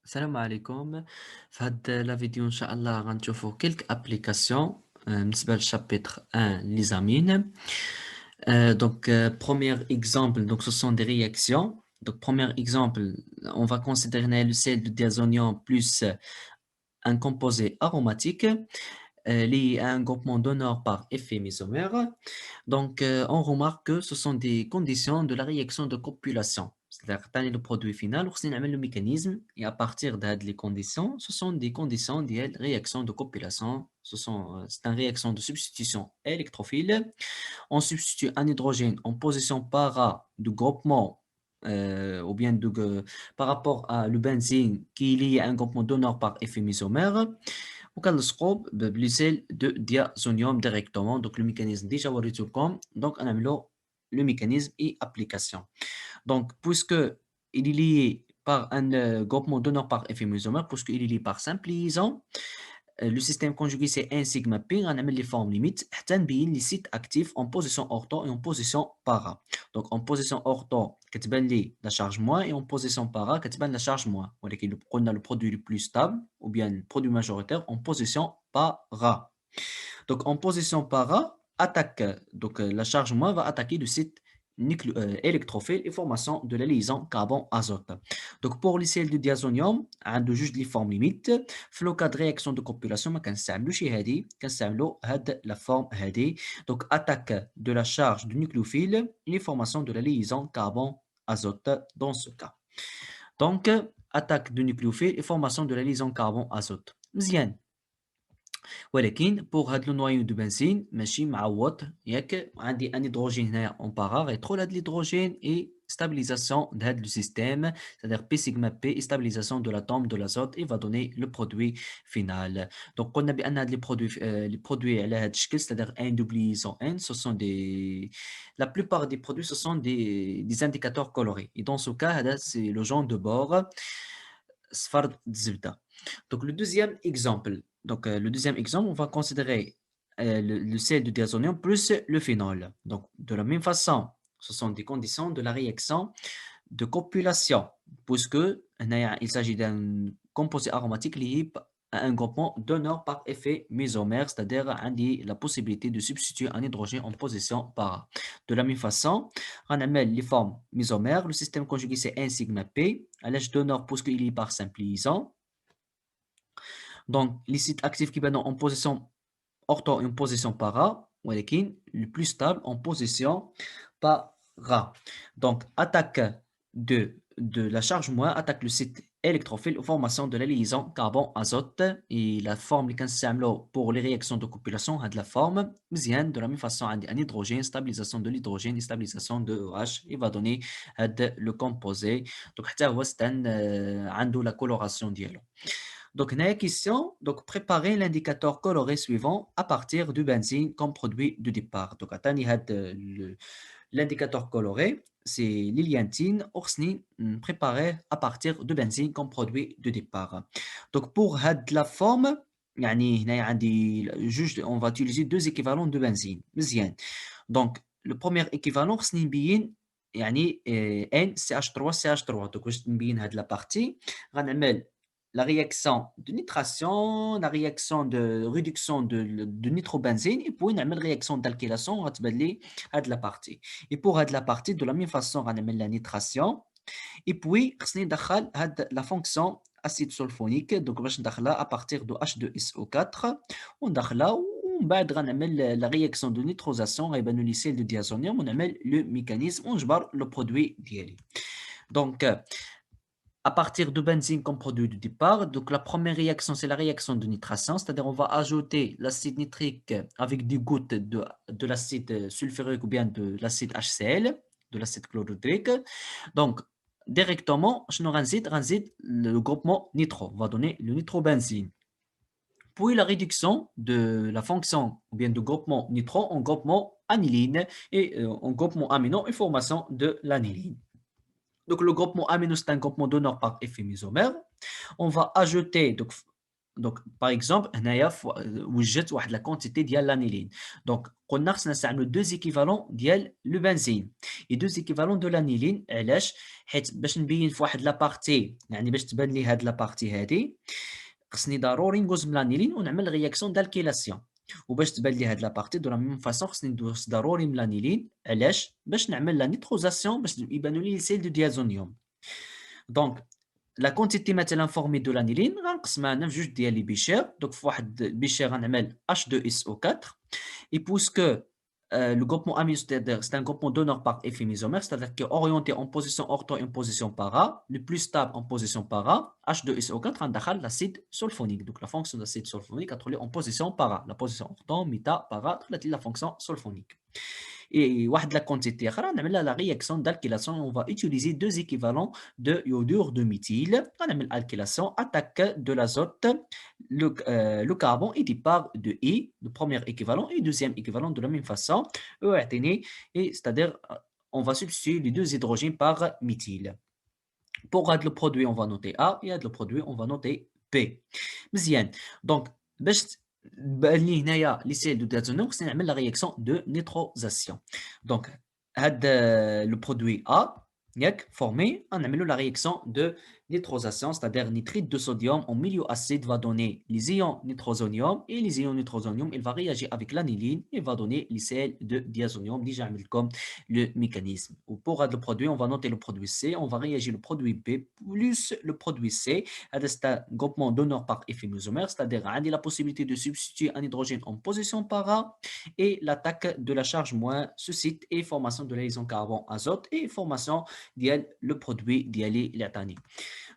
السلام عليكم. في هاد لا فيديو ان شاء الله غنشوفوا كلك ابليكاسيون بالنسبه للشابتر 1 ليزامين. Premier exemple, donc ce sont des réactions. Donc premier exemple, on va considérer le sel de diazonium plus un composé aromatique lié à un groupement d'honneur par effet isomère. On remarque que ce sont des conditions de la réaction de copulation. C'est-à-dire, tu as le produit final, on a le mécanisme, et à partir de les conditions, ce sont des conditions de réaction de copulation. C'est une réaction de substitution électrophile. On substitue un hydrogène en position para du groupement ou bien par rapport à le benzène qui est lié à un groupement d'honneur par effet isomère. وكنلصقوا بليسيل دو diazonium directement. Donc le mécanisme déjà وريتكم. Donc on a le mécanisme et application. Donc puisque il est lié par un groupement d'honneur par effet isomère, puisqu'il est lié par simple liaison, le système conjugué c'est 1 sigma p, on a les formes limites حتى نبين les sites actifs en position ortho et en position para. Donc en position ortho كتبان لي la charge moins et en position para كتبان la charge moins. ولكن قلنا le produit le plus stable ou bien le produit majoritaire en position para. Donc en position para, attaque, la charge moins va attaquer le site électrophile et formation de la liaison carbone-azote. Donc pour les sels de diazonium, un de juste les formes limites, في le cas de réaction de copulation ما كنستعملوش هذه كنستعملوا هاد la forme هذه. Donc attaque de la charge du nucléophile et formation de la liaison carbone-azote dans ce cas. Donc attaque du nucléophile et formation de la liaison carbone-azote. مزيان. ولكن بوغ هاد لو نوايو دو بنزين ماشي معوض ياك عندي ان هيدروجين هنايا اون بارا غيدخل هاد الهيدروجين اي stabilisation de le système, c'est-à-dire P sigma P et stabilisation de l'atome de l'azote et va donner le produit final. Donc, on a bien les produits à la c'est-à-dire N double liaison N, ce sont la plupart des produits, ce sont des indicateurs colorés. Et dans ce cas, c'est le genre de bord, Sfard Zivda. Donc, le deuxième exemple, on va considérer le sel de diazonium plus le phénol. Donc, de la même façon, ce sont des conditions de la réaction de copulation, puisque il s'agit d'un composé aromatique lié à un groupement d'honneur par effet mésomère, c'est-à-dire la possibilité de substituer un hydrogène en position para. De la même façon, on a les formes mésomères, le système conjugué c'est 1 sigma p, à l'âge d'honneur puisqu'il est par simple liaison. Donc, les sites actifs qui sont en position ortho et en position para, ولكن le plus stable en position para. Donc, attaque de la charge moins, attaque le site électrophile, formation de la liaison carbone-azote et la forme اللي كنستعملو pour les réactions de copulation هاد la forme مزيان. De la même façon عندي un hydrogène, stabilisation de l'hydrogène et stabilisation de OH, il va donner le composé. Donc حتى هو عنده la coloration ديالو. Donc, la question, donc préparer l'indicateur coloré suivant à partir du benzène comme produit de départ. Donc, l'indicateur coloré, c'est l'iliantine, orsnine, préparé à partir de benzène comme produit de départ. Donc, pour la forme, on va utiliser deux équivalents de benzène. مزيان. Donc, le premier équivalent, c'est NCH3 CH3. Donc, je vais la partie. La réaction de nitration, la réaction de réduction de nitrobenzène, et puis une réaction d'alkylation, on va te la partie. Et pour la partie, de la même façon, on va la nitration, et puis on va la fonction acide sulfonique, donc on va à partir de H2SO4, on va la réaction de nitrosation, et le lycée de diazonium, on a le mécanisme, on va le produit d'IL. Donc, à partir de benzène comme produit de départ. Donc, la première réaction, c'est la réaction de nitration, c'est-à-dire on va ajouter l'acide nitrique avec des gouttes de l'acide sulfurique ou bien de l'acide HCl, de l'acide chlorhydrique. Donc, directement, je le groupement nitro, va donner le nitrobenzène. Puis la réduction de la fonction ou bien de groupement nitro en groupement aniline et en groupement amino et formation de l'aniline. Donc, le groupement amino, c'est un groupement d'honneur par effet isomère. On va ajouter, donc, Donc, par exemple, هنايا وجدت واحد la quantité ديال l'aniline. Donc, قلنا خصنا نستعملوا 2 équivalents ديال le benzène et 2 équivalents de l'aniline. علاش؟ حيت باش نبين في واحد la partie، يعني باش تبان لي هاد la partie هادي، خصني ضروري ندوز من l'aniline ونعمل réaction d'alkylation. وباش تبان لي هاد la partie de la même façon خصني ندوز ضروري من l'aniline. علاش؟ باش نعمل la nitrisation باش يبانوا لي les sels de diazonium. Donc la quantité مثلا formée de l'aniline غنقسمها انا في جوج ديال لي بيشير. دونك في واحد البيشير غنعمل H2SO4 et puisque le groupement amine c'est un groupement donneur par effet isomère, c'est-à-dire qui est orienté en position ortho et en position para, le plus stable en position para, H2SO4 غندخل l'acide sulfonique. Donc la fonction d'acide sulfonique غتولي en position para, la position ortho, méta, para دخلت لي la fonction sulfonique. Et la quantité la réaction d'alkylation, on va utiliser 2 équivalents de iodure de méthyle. On a l'alkylation, attaque de l'azote, le carbone et départ de I, le premier équivalent et deuxième équivalent de la même façon, et c'est-à-dire on va substituer les 2 hydrogènes par méthyle. Pour le produit, on va noter A et le produit, on va noter B. مزيان. Donc, باش تبان لي هنايا لي سيل دو ديازونيوم خصني نعمل لا رياكسيون دو نيتروزاسيون. دونك هاد لو برودوي A ياك formé, غنعملو لا رياكسيون دو nitrisation, c'est-à-dire nitrite de sodium en milieu acide va donner les ions nitrosonium et les ions nitrosonium, il va réagir avec l'aniline et va donner les sels de diazonium. Déjà, comme le mécanisme. Pour le produit, on va noter le produit C, on va réagir le produit B plus le produit C. C'est un groupement donneur par effet isomère, c'est-à-dire on a la possibilité de substituer un hydrogène en position para et l'attaque de la charge moins suscite et formation de la liaison carbone-azote et formation le produit dialyl'atani.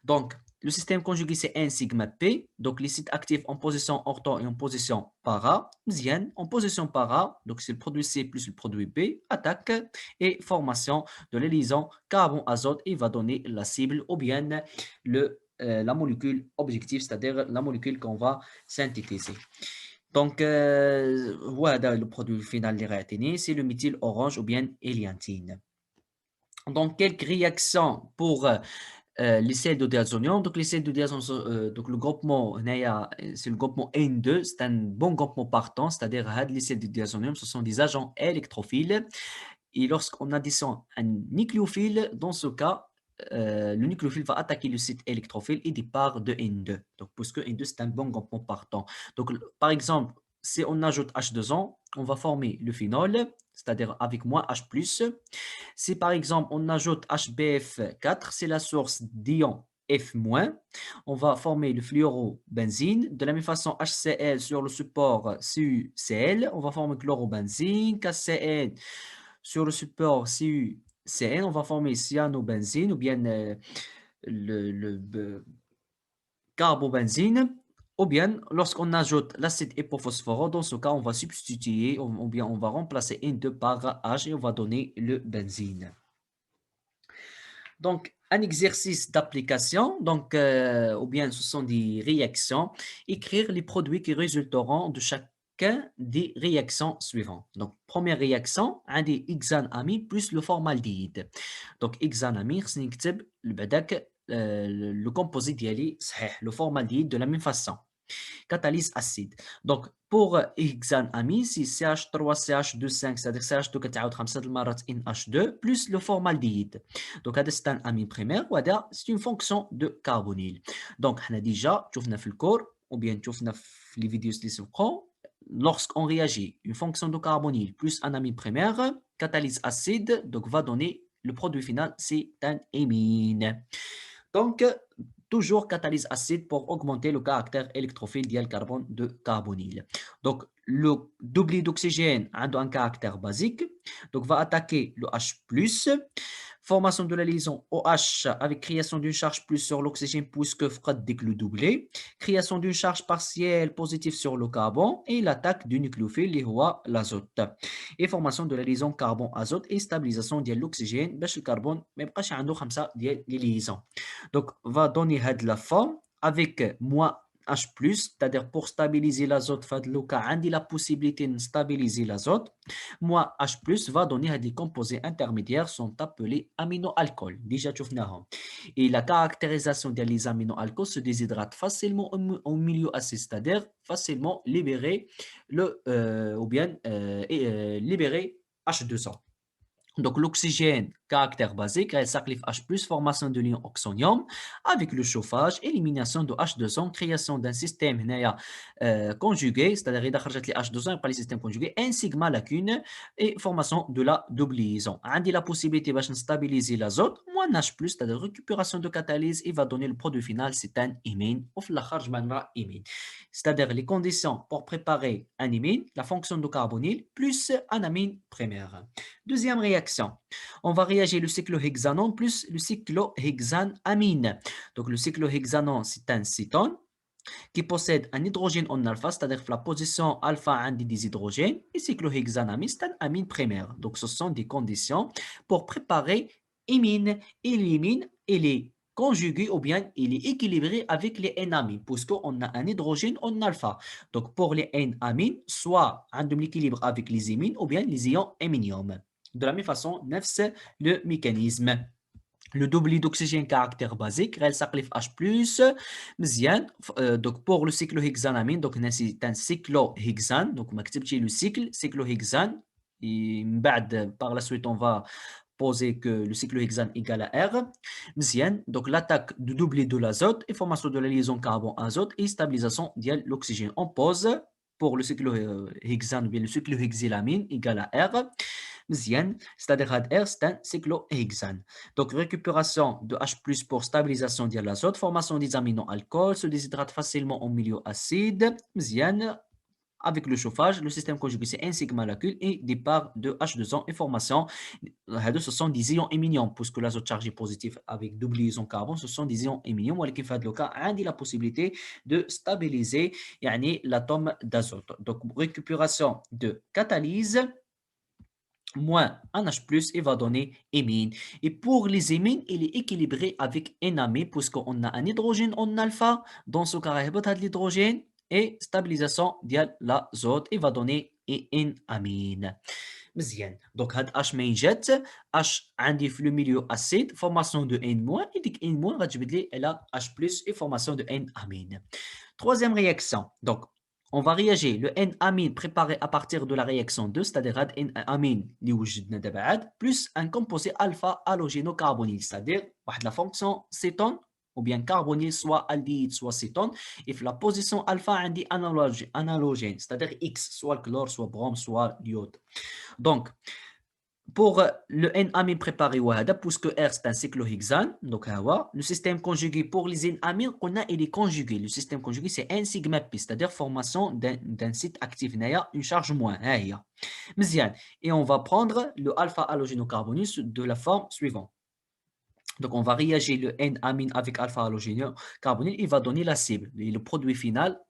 Donc, le système conjugué, c'est un sigma P. Donc, les sites actifs en position ortho et en position para. Mzian, en position para, donc c'est le produit C plus le produit B, attaque et formation de la liaison carbone-azote et va donner la cible ou bien la molécule objective, c'est-à-dire la molécule qu'on va synthétiser. Donc, voilà le produit final des réaténés, c'est le méthyle orange ou bien héliantine. Donc, quelques réactions pour les sels de diazonium. Donc, les sels de diazonium, donc le groupement, c'est le groupement N2, c'est un bon groupement partant, c'est-à-dire les sels de diazonium, ce sont des agents électrophiles. Et lorsqu'on additionne un nucléophile, dans ce cas, le nucléophile va attaquer le site électrophile et départ de N2. Donc, puisque N2, c'est un bon groupement partant. Donc, par exemple, si on ajoute H2O, on va former le phénol, c'est-à-dire avec moins H+. Si par exemple on ajoute HBF4, c'est la source d'ion F-, on va former le fluorobenzène. De la même façon, HCl sur le support CuCl, on va former chlorobenzène. KCl sur le support CuCN, on va former cyanobenzène ou bien le carbobenzène. Ou bien, lorsqu'on ajoute l'acide hypophosphore, dans ce cas, on va substituer, ou bien on va remplacer N2 par H et on va donner le benzène. Donc, un exercice d'application, donc, ou bien ce sont des réactions, écrire les produits qui résulteront de chacun des réactions suivantes. Donc, première réaction, un des hexanamines plus le formaldéhyde. Donc, hexanamine, c'est le composé d'IALI, le formaldéhyde de la même façon. Catalyse acide. Donc, pour hexanamine, c'est CH3CH25, c'est-à-dire CH2 كتعاود 5 المرات NH2 plus le formaldéhyde. Donc, c'est un amine primaire, c'est une fonction de carbonyle. Donc, on a déjà, شفنا في الكور, ou bien شفنا في les vidéos اللي سبقوا, lorsqu'on réagit une fonction de carbonyle plus un amine primaire, catalyse acide, donc va donner le produit final, c'est un émine. Donc, toujours catalyse acide pour augmenter le caractère électrophile du carbone de carbonyle. Donc, le doublet d'oxygène a un caractère basique, donc va attaquer le H+, formation de la liaison OH avec création d'une charge plus sur l'oxygène puisque dès le doublé, création d'une charge partielle positive sur le carbone et l'attaque du nucléophile qui est l'azote. Et formation de la liaison carbone-azote et stabilisation de l'oxygène, le carbone ما يبقاش عنده 5 ديال les liaisons. Donc, va donner la forme avec moins H+, c'est-à-dire pour stabiliser l'azote, في هذا le cas, عندي la possibilité de stabiliser l'azote. Moi, H+, va donner des composés intermédiaires sont appelés aminoalcools. Déjà, شفناهم. Et la caractérisation des aminoalcools se déshydrate facilement au milieu acide, c'est-à-dire facilement libérer libérer H2O. Donc, l'oxygène, caractère basique, sacrifice H+, formation de l'ion oxonium avec le chauffage, élimination de H2O, création d'un système conjugué, c'est-à-dire il y a H2O par les systèmes conjugués, un sigma lacune et formation de la double liaison. On a la possibilité de stabiliser l'azote, moins H+, c'est-à-dire récupération de catalyse, il va donner le produit final, c'est un imine, ou imine. C'est-à-dire les conditions pour préparer un imine, la fonction de carbonyle plus un amine primaire. Deuxième réaction, on va réagir le cyclohexanon plus le cyclohexanamine. Donc le cyclohexanon, c'est un cétone qui possède un hydrogène en alpha, c'est-à-dire la position alpha a des hydrogènes, et cyclohexanamine, c'est un amine primaire. Donc ce sont des conditions pour préparer imine. Et l'imine, il est conjugué ou bien il est équilibré avec les N-amines, puisqu'on a un hydrogène en alpha. Donc pour les N-amines, soit un l'équilibre avec les imines ou bien les ions héminium. De la même façon, c'est le mécanisme. Le double d'oxygène caractère basique, elle s'appelle H+, مزيان. Donc pour le cyclohexanamine, donc c'est un cyclohexane, donc ما كتبتش le cyclohexane, et par la suite on va poser que le cyclohexane égale à R. مزيان. Donc l'attaque du doublé de l'azote et formation de la liaison carbone-azote et stabilisation de l'oxygène. On pose pour le cyclohexane ou bien le cyclohexylamine égale à R. مزيان. C'est-à-dire R, c'est un cyclohexane. Donc récupération de H+ pour stabilisation de l'azote, formation des aminoalcools, se déshydrate facilement en milieu acide. مزيان. Avec le chauffage, le système conjugué c'est un sigma molécule et départ de H2O et formation. Ce sont des ions éminions, puisque l'azote chargé positif avec double liaison carbone, ce sont des ions éminions. ولكن في هذا le cas, on a la possibilité de stabiliser l'atome d'azote. Donc récupération de catalyse moins un H+, il va donner émine. Et pour les émines, il est équilibré avec un amine, puisqu'on a un hydrogène en alpha. Dans ce cas, il y a l'hydrogène et stabilisation de l'azote, il va donner un amine. مزيان. Donc H ما ينجت H عندي في le milieu acide, formation de N-, et ديك N- غتجبد لي على H+ et formation de N-amine. Troisième réaction. Donc on va réagir le N-amine préparé à partir de la réaction 2, c'est-à-dire N-amine plus un composé alpha halogéno-carbonyle, c'est-à-dire la fonction cétone ou bien carbonyle, soit aldéhyde, soit cétone, et la position alpha عندي analogène, c'est-à-dire X, soit le chlore, soit brome, soit l'iode. Donc, pour le N-amine préparé, puisque R c'est un cyclohexane, donc le système conjugué pour les N-amines, il est conjugué. Le système conjugué c'est un sigma pi, c'est-à-dire formation d'un site actif, une charge moins. Et on va prendre le alpha halogénocarbonyle de la forme suivante. Donc on va réagir le N-amine avec alpha halogénocarbonyle, il va donner la cible. Et le produit final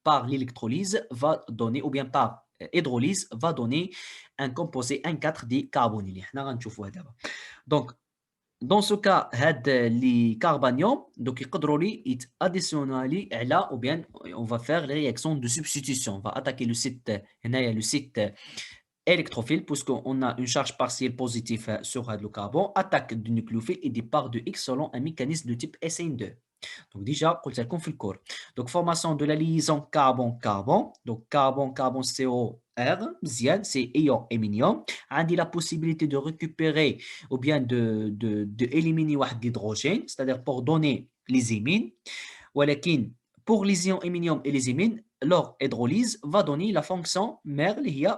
par l'électrolyse va donner, ou bien par hydrolyse, va donner un composé 1,4 dicarbonyle. Donc, dans ce cas, les carbanions, donc ils additionnent là, ou bien on va faire les réactions de substitution. On va attaquer le site électrophile, puisqu'on a une charge partielle positive sur le carbone, attaque du nucléophile et départ de X selon un mécanisme de type SN2. Donc déjà, on fait le cours. Donc formation de la liaison carbone-carbone. Donc carbone-carbone COR, c'est ion héminium. On a la possibilité de récupérer ou bien d'éliminer l'hydrogène, c'est-à-dire pour donner les émines. ولكن pour les ions héminium et les émines, leur hydrolyse va donner la fonction mère qui est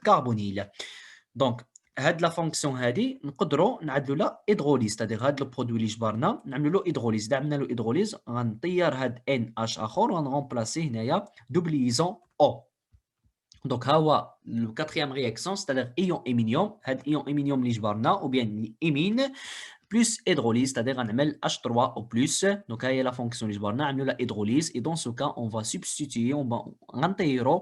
carbonyle. Donc, هاد لا فونكسيون هادي نقدروا نعدلوا لها هيدروليز، c'est-à-dire هاد البرودوي اللي جبرنا نعملوا له هيدروليز. اذا عملنا له هيدروليز غنطير هاد ان اش اخر وغنغومبلاسي هنايا دوبليزون او. دونك ها هو لو كاتريام رياكسيون، c'est-à-dire ايون ايمينيوم. هاد ايون ايمينيوم اللي جبرنا او بيان ايمين plus hydrolyse, c'est-à-dire on met H3 au plus. Donc, il y a la fonction de on a la hydrolyse. Et dans ce cas, on va substituer, on va intégrer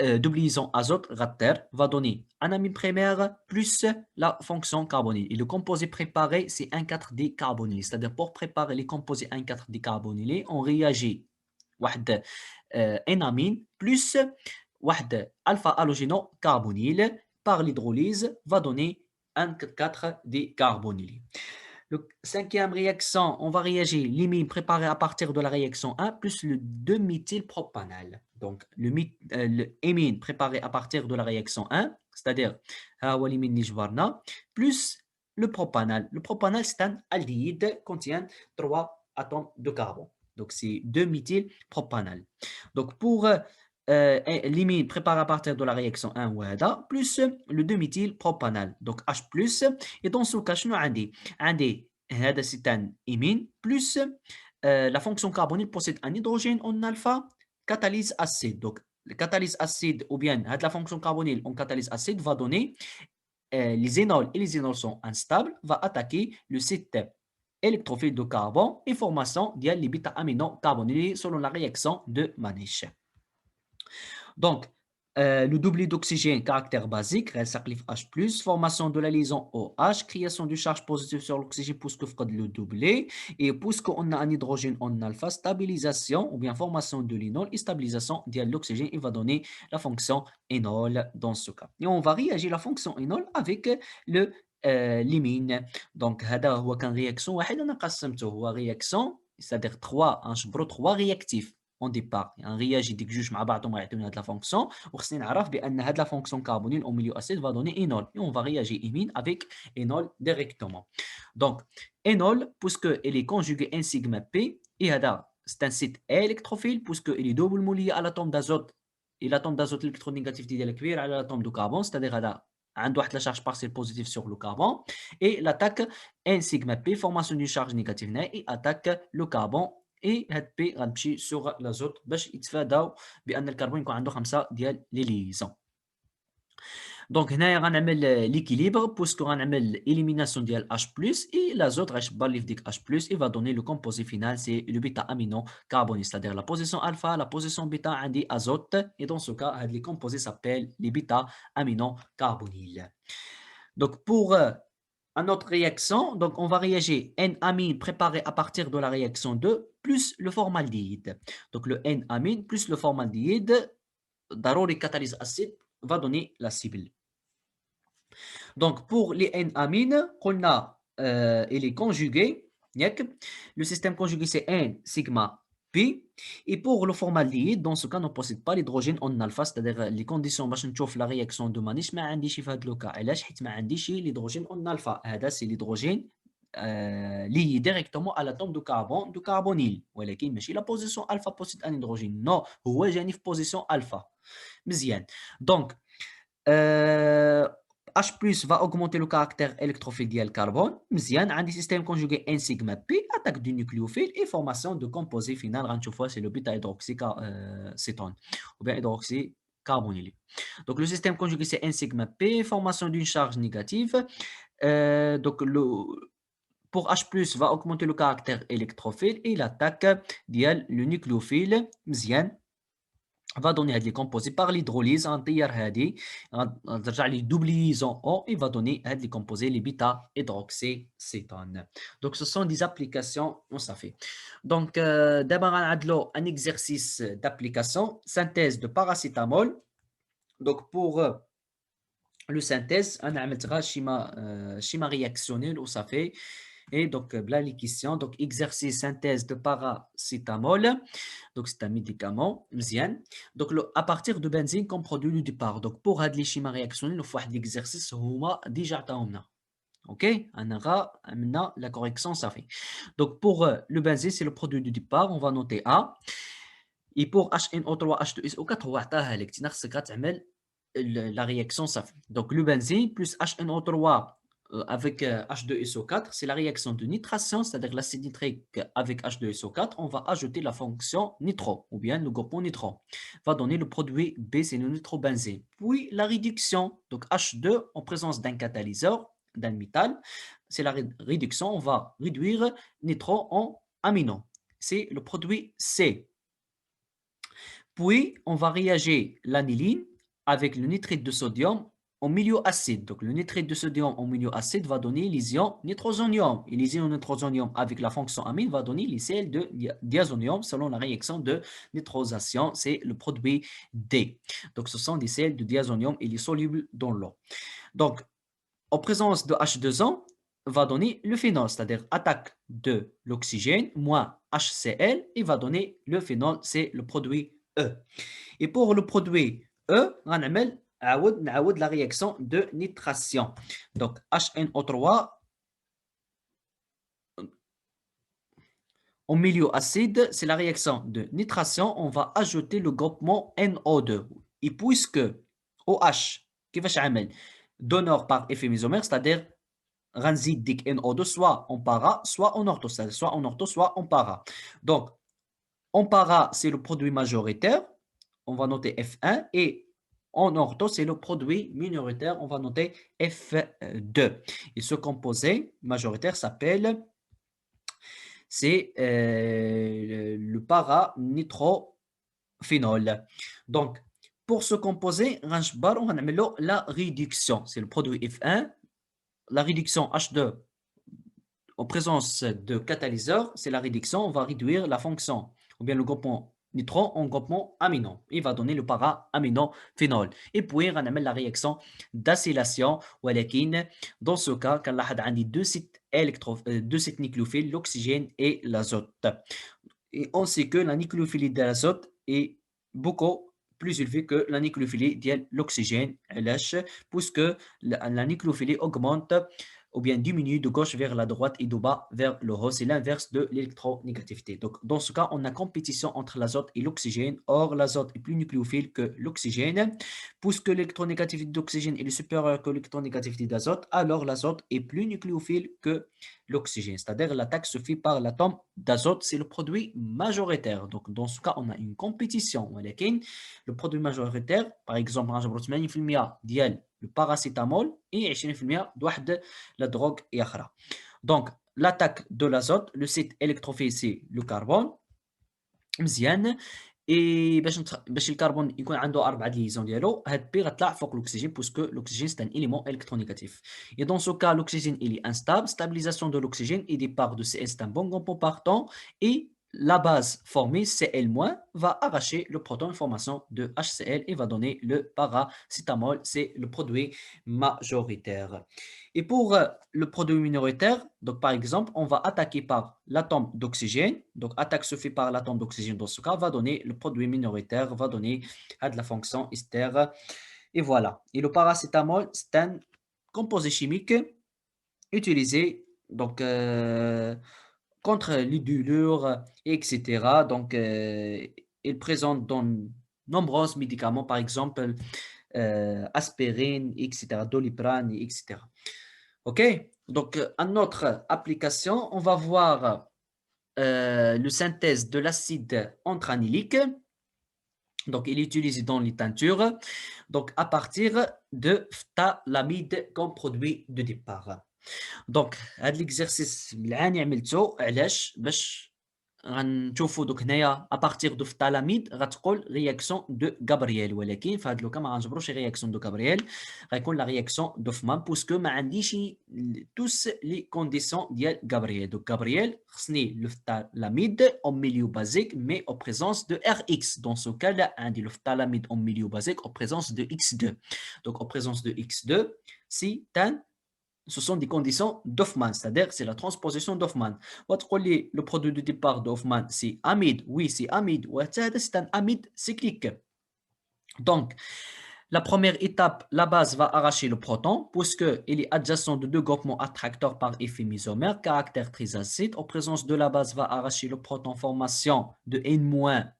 de liaison azote rater va donner un amine primaire plus la fonction carbonyle. Et le composé préparé, c'est 1,4-décarbonylé. C'est-à-dire, pour préparer les composés 1,4-décarbonylés, on réagit واحد ان amine plus واحد alpha halogéno carbonyle par l'hydrolyse va donner un 4-décarbonylé. Le cinquième réaction, on va réagir l'imine préparé à partir de la réaction 1 plus le 2-méthylpropanal. Donc, le émine préparé à partir de la réaction 1, c'est-à-dire l'imine nijvarna, plus le propanal. Le propanal, c'est un aldéhyde, contient 3 atomes de carbone. Donc, c'est 2-méthylpropanal. Donc, pour l'imine préparé à partir de la réaction 1 plus le 2-méthylpropanal. Donc, H+. Et dans ce cas, شنو عندي هذا c'est un imine plus la fonction carbonyle possède un hydrogène en alpha catalyse acide. Donc, le catalyse acide ou bien la fonction carbonyle en catalyse acide va donner les énols et les énols sont instables, va attaquer le site électrophile de carbone et formation des bêta-aminos carbonylés selon la réaction de Manish. Donc, le doublet d'oxygène, caractère basique, Rel-Saqlif H+, formation de la liaison OH, création du charge positive sur l'oxygène puisque le doublet, et puisqu'on a un hydrogène en alpha, stabilisation ou bien formation de l'énol et stabilisation de l'oxygène, il va donner la fonction énol dans ce cas. Et on va réagir la fonction énol avec le l'imine. Donc, هذا هو كان réaction واحد أنا قسمته هو réaction, c'est-à-dire 3 réactifs. اون ديبار يعني نرياجي ديك جوج مع بعضهم غيعطيوني هاد لا فونكسيون وخصني نعرف بان هاد لا فونكسيون كاربونيل او ميليو اسيد فا دوني اينول اي اون فا رياجي ايمين افيك اينول ديريكتومون دونك اينول بوسكو الي كونجوغي ان سيغما بي اي هذا سي ان سيت الكتروفيل بوسكو الي دوبل مولي على لاتوم دازوت اي لاتوم دازوت الكترونيغاتيفيتي ديالها كبير على لاتوم دو كربون ستادير هذا عنده واحد لا شارج بارسيل بوزيتيف سور لو كربون اي لاتاك ان سيغما بي فورماسيون دو شارج نيجاتيف هنا اي اتاك لو كربون اي هاد بي غتمشي سوغ لازوت باش يتفاداو بان الكربون يكون عنده 5 ديال لي ليزون. دونك هنايا غنعمل ليكيليبر بوسكو غنعمل اليميناسيون ديال H+ اي لازوت غيشبر لي في ديك H+ اي فا دوني لو كومبوزي فينال سي لو بيتا امينو كاربوني ستادير لا بوزيسيون الفا لا بوزيسيون بيتا عندي ازوت اي دون سو كا هاد لي كومبوزي سابيل لي بيتا امينو كاربونيل. دونك بور une autre réaction, donc on va réagir N-amine préparé à partir de la réaction 2 plus le formaldéhyde. Donc le N-amine plus le formaldéhyde, ضروري catalyse acide, va donner la cible. Donc pour les N-amines, il est conjugué, le système conjugué c'est N sigma P. Et pour le formaldéhyde, dans ce cas, ne possède pas l'hydrogène en alpha, c'est-à-dire les conditions باش نشوف la réaction de Manish ما عنديش في هذا لو كا علاش حيت ما عنديش l'hydrogène en alpha. هذا c'est l'hydrogène lié directement à l'atome de carbone du carbonyle ولكن ماشي la position alpha possède un hydrogène. Non, هو جاني في position alpha. مزيان. Donc H+ va augmenter le caractère électrophile du carbone. مزيان عندي système conjugué N sigma P, attaque du nucléophile et formation de composé final. غنشوفوها c'est le bêta hydroxycétone ou bien hydroxycarbonylé. Donc le système conjugué c'est N sigma P, formation d'une charge négative. Donc pour H+ va augmenter le caractère électrophile et l'attaque le nucléophile. مزيان va donner les composés par l'hydrolyse entière les double liaison O et va donner les composés les bêta hydroxycétone. Donc ce sont des applications ça fait. Donc d'abord un exercice d'application synthèse de paracétamol. Donc pour le synthèse on a un schéma réactionnel où ça fait. Et donc, là, les questions. Donc, exercice synthèse de paracétamol. Donc, c'est un médicament. Mzien. Donc, à partir de benzine comme produit du départ. Donc, pour les schémas réactionnels, il faut l'exercice. Déjà, OK? On aura maintenant la correction, ça fait. Donc, pour le benzine, c'est le produit du départ. On va noter A. Et pour HNO3, H2SO4, on va la réaction, ça fait. Donc, le benzine plus HNO3 avec H2SO4, c'est la réaction de nitration, c'est-à-dire l'acide nitrique avec H2SO4, on va ajouter la fonction nitro, ou bien le groupement nitro, va donner le produit B, c'est le nitrobenzène. Puis la réduction, donc H2 en présence d'un catalyseur, d'un métal, c'est la réduction, on va réduire nitro en amino, c'est le produit C. Puis on va réagir l'aniline avec le nitrite de sodium en milieu acide. Donc, le nitrite de sodium en milieu acide va donner les ions nitrosonium. Et les ions nitrosonium avec la fonction amine va donner les sels de diazonium selon la réaction de nitrosation. C'est le produit D. Donc, ce sont des sels de diazonium et les solubles dans l'eau. Donc, en présence de H2O, va donner le phénol, c'est-à-dire attaque de l'oxygène moins HCl et va donner le phénol, c'est le produit E. Et pour le produit E, on a la réaction de nitration. Donc HNO3 en milieu acide, c'est la réaction de nitration. On va ajouter le groupement NO2. Et puisque OH, qui va donneur par effet mésomère, c'est-à-dire غنزيد ديك NO2 soit en para, soit en ortho, c'est-à-dire soit en ortho, soit en para. Donc, en para, c'est le produit majoritaire, on va noter F1, et en ortho, c'est le produit minoritaire, on va noter F2. Et ce composé majoritaire s'appelle, c'est le para-nitrophénol. Donc, pour ce composé, on va la réduction, c'est le produit F1, la réduction H2 en présence de catalyseur, c'est la réduction, on va réduire la fonction ou bien le groupement nitro en groupement amino. Il va donner le para-aminophénol. Et puis, on a la réaction d'acylation, dans ce cas, quand on a deux sites nucléophiles, l'oxygène et l'azote. Et on sait que la nucléophilie de l'azote est beaucoup plus élevée que la nucléophilie de l'oxygène, puisque la nucléophilie augmente ou bien diminue de gauche vers la droite et de bas vers le haut. C'est l'inverse de l'électronégativité. Donc, dans ce cas, on a compétition entre l'azote et l'oxygène. Or, l'azote est plus nucléophile que l'oxygène. Puisque l'électronégativité d'oxygène est supérieure que l'électronégativité d'azote, alors l'azote est plus nucléophile que l'oxygène. C'est-à-dire l'attaque se fait par l'atome d'azote, c'est le produit majoritaire. Donc, dans ce cas, on a une compétition. Le produit majoritaire, par exemple, 80% ديال le paracétamol et 20% de la drogue et أخرى. Donc, l'attaque de l'azote, le site électrophile, c'est le carbone. مزيان et باش الكربون يكون عنده 4 ليزون ديالو هاد بي غطلع فوق l'oxygène puisque l'oxygène c'est un élément électronégatif. Et dans ce cas, l'oxygène il est instable, stabilisation de l'oxygène et départ de Cl c'est un bon composant partant et la base formée Cl- va arracher le proton en formation de HCl et va donner le paracétamol, c'est le produit majoritaire. Et pour le produit minoritaire, donc par exemple, on va attaquer par l'atome d'oxygène. Donc, attaque se fait par l'atome d'oxygène dans ce cas, va donner le produit minoritaire, va donner de la fonction ester. Et voilà. Et le paracétamol, c'est un composé chimique utilisé donc, contre les douleurs, etc. Donc, il présente dans nombreux médicaments, par exemple, aspirine, etc., doliprane, etc. OK? Donc, à notre application, on va voir le synthèse de l'acide anthranilique. Donc, il est utilisé dans les teintures. Donc, à partir de phtalamide comme produit de départ. Donc, هذا l'exercice اللي عملته علاش باش غنشوفوا دوك هنايا ابارتيغ دو فطالاميد غتقول رياكسيون دو غابرييل ولكن في هذا لوكا ما غنجبروش رياكسيون دو غابرييل غيكون لا رياكسيون دو فمان بوسكو ما عنديش توس لي كونديسيون ديال غابرييل دوك غابرييل خصني لو فطالاميد او ميليو بازيك مي او بريزونس دو ار اكس دون سو كا لا عندي لو فطالاميد او ميليو بازيك او بريزونس دو اكس 2 دونك او بريزونس دو اكس 2 سي تان ce sont des conditions d'Hoffmann, c'est-à-dire c'est la transposition d'Hoffmann. Le produit de départ d'Hoffmann, c'est amide. Oui, c'est amide. C'est un amide cyclique. Donc, la première étape, la base va arracher le proton, puisqu'il est adjacent de deux groupements attracteurs par effet mésomère, caractère très acide. En présence de la base, va arracher le proton formation de N-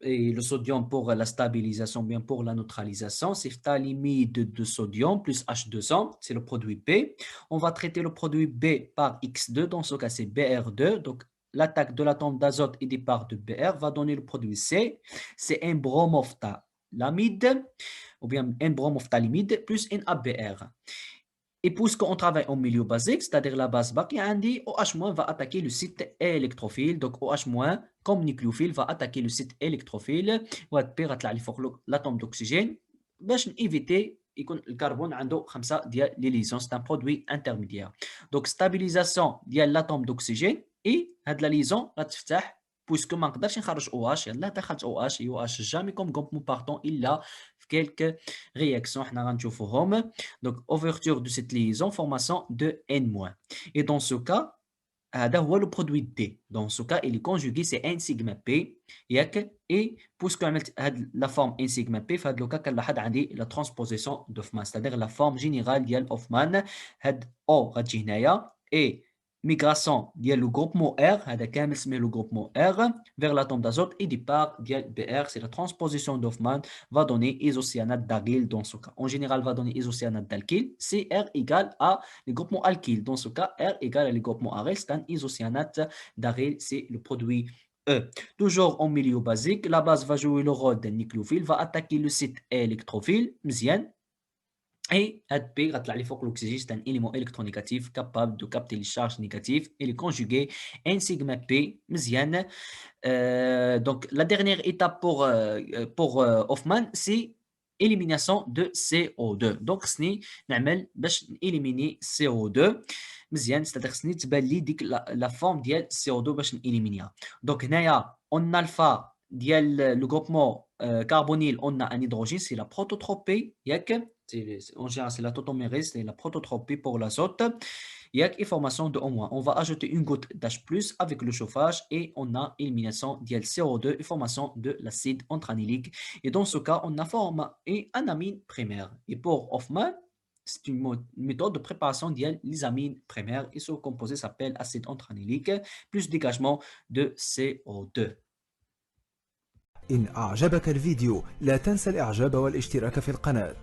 et le sodium pour la stabilisation, bien pour la neutralisation, c'est phthalimide de sodium plus H2O, c'est le produit B. On va traiter le produit B par X2, dans ce cas c'est Br2. Donc l'attaque de l'atome d'azote et départ de Br va donner le produit C, c'est un bromophthalamide ou bien un bromophthalimide plus NaBr. Et puisqu'on travaille en milieu basique, c'est-à-dire la base bac, OH- va attaquer le site électrophile. Donc OH- comme nucléophile va attaquer le site électrophile. L'atome d'oxygène باش نيفيتي يكون الكربون عنده 5 ديال لي ليزون. سي ان برودوي انترميديير. دونك ستابيليزاسيون ديال لاتوم دوكسيجين اي هاد لا ليزون غتفتح بويسكو ما نقدرش نخرج او اش. يلاه دخلت او اش يو اش جامي كوم غروبمون بارتون الا في كيلك رياكسيون حنا غنشوفوهم. دونك اوفرتور دو سيت ليزون فورماسيون دو ان موان. اي دون سو كا هذا هو لو برودوي دي. دون سو كا il est conjugué c'est ان سيغما بي ياك. اي بويسكو عملت هاد لا فورم ان سيغما بي في هاد لو كا كنلاحظ عندي لا ترانسبوزيسيون دوفمان ستادير لا فورم جينيرال ديال اوفمان. هاد او غتجي هنايا اي ميغراسيون ديال لو غروبمون ار هذا كامل سميه لو غروبمون ار vers l'atome d'azote et départ ديال بي ار. c'est la transposition d'Hoffmann va donner isocyanate d'argile dans ce cas. En général va donner isocyanate d'alkyle. CR égale à le groupement alkyle. Dans ce cas, R égale à le groupement aryl. C'est un isocyanate d'aryl. C'est le produit E. Toujours en milieu basique, la base va jouer le rôle d'un nucléophile, va attaquer le site électrophile, مزيان. Et HB, غتطلع لي فوق l'oxygène, c'est un élément électronégatif capable de capter les charges négatives et les conjuguer N sigma P, مزيان. Donc la dernière étape pour Hoffman, c'est élimination de CO2. Donc خصني نعمل باش éliminer CO2 مزيان. c'est-à-dire خصني تبان لي ديك la forme ديال CO2 باش نإليمينيها. Donc هنايا on alpha ديال le groupement carbonyl, on a un hydrogène, c'est la prototropie ياك. En général, c'est la tautomérase, c'est la prototropie pour l'azote. Il y a une formation de O-. On va ajouter une goutte d'H+ avec le chauffage et on a élimination de CO2 et formation de l'acide anthracyclique. Et dans ce cas, on a formé un amine primaire. Et pour Hoffman, c'est une méthode de préparation des amines primaires et ce composé s'appelle acide anthracyclique plus dégagement de CO2. إن أعجبك الفيديو لا تنسى الإعجاب والاشتراك في القناة.